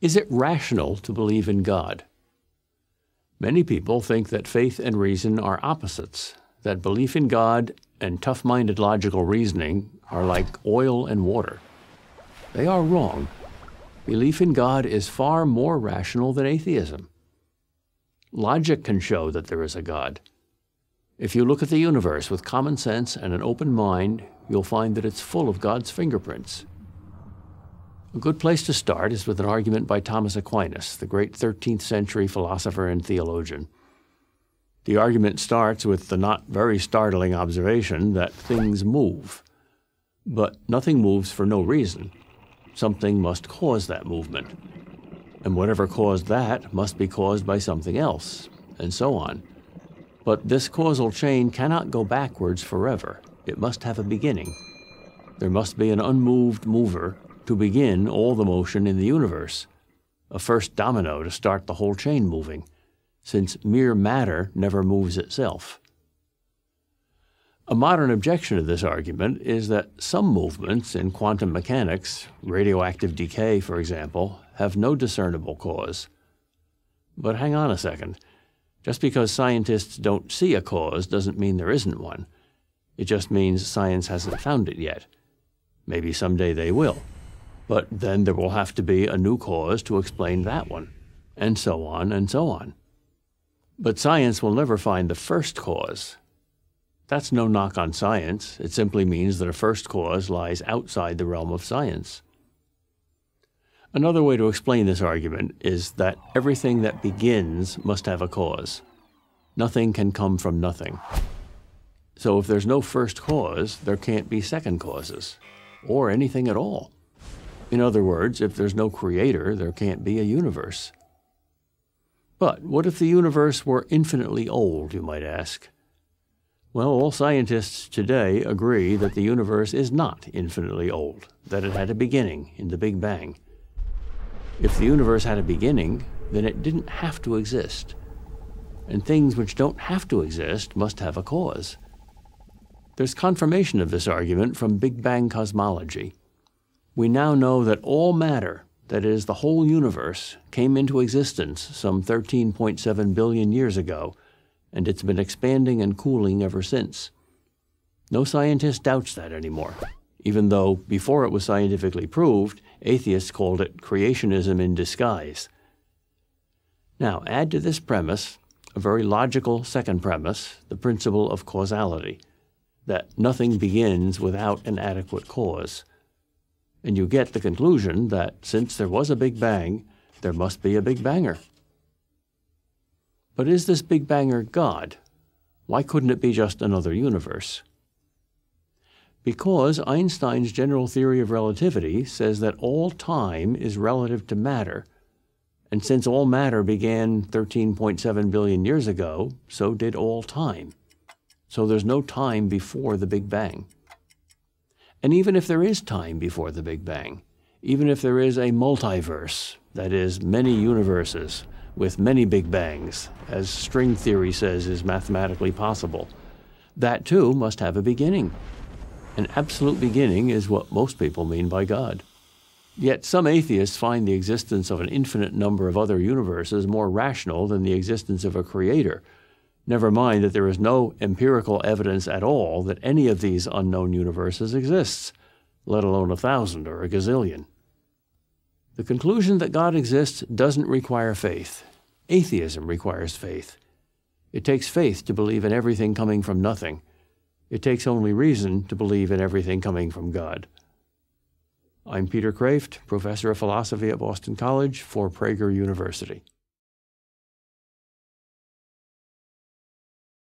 Is it rational to believe in God? Many people think that faith and reason are opposites, that belief in God and tough-minded logical reasoning are like oil and water. They are wrong. Belief in God is far more rational than atheism. Logic can show that there is a God. If you look at the universe with common sense and an open mind, you'll find that it's full of God's fingerprints. A good place to start is with an argument by Thomas Aquinas, the great 13th century philosopher and theologian. The argument starts with the not very startling observation that things move. But nothing moves for no reason. Something must cause that movement. And whatever caused that must be caused by something else, and so on. But this causal chain cannot go backwards forever. It must have a beginning. There must be an unmoved mover to begin all the motion in the universe, a first domino to start the whole chain moving, since mere matter never moves itself. A modern objection to this argument is that some movements in quantum mechanics, radioactive decay, for example, have no discernible cause. But hang on a second. Just because scientists don't see a cause doesn't mean there isn't one. It just means science hasn't found it yet. Maybe someday they will. But then there will have to be a new cause to explain that one, and so on and so on. But science will never find the first cause. That's no knock on science. It simply means that a first cause lies outside the realm of science. Another way to explain this argument is that everything that begins must have a cause. Nothing can come from nothing. So if there's no first cause, there can't be second causes, or anything at all. In other words, if there's no creator, there can't be a universe. But what if the universe were infinitely old, you might ask? Well, all scientists today agree that the universe is not infinitely old, that it had a beginning in the Big Bang. If the universe had a beginning, then it didn't have to exist. And things which don't have to exist must have a cause. There's confirmation of this argument from Big Bang cosmology. We now know that all matter, that is, the whole universe, came into existence some 13.7 billion years ago, and it's been expanding and cooling ever since. No scientist doubts that anymore, even though, before it was scientifically proved, atheists called it creationism in disguise. Now, add to this premise a very logical second premise, the principle of causality, that nothing begins without an adequate cause. And you get the conclusion that since there was a Big Bang, there must be a Big Banger. But is this Big Banger God? Why couldn't it be just another universe? Because Einstein's general theory of relativity says that all time is relative to matter, and since all matter began 13.7 billion years ago, so did all time. So there's no time before the Big Bang. And even if there is time before the Big Bang, even if there is a multiverse, that is, many universes with many Big Bangs, as string theory says is mathematically possible, that too must have a beginning. An absolute beginning is what most people mean by God. Yet some atheists find the existence of an infinite number of other universes more rational than the existence of a creator. Never mind that there is no empirical evidence at all that any of these unknown universes exists, let alone 1,000 or a gazillion. The conclusion that God exists doesn't require faith. Atheism requires faith. It takes faith to believe in everything coming from nothing. It takes only reason to believe in everything coming from God. I'm Peter Kraft, professor of philosophy at Boston College for Prager University.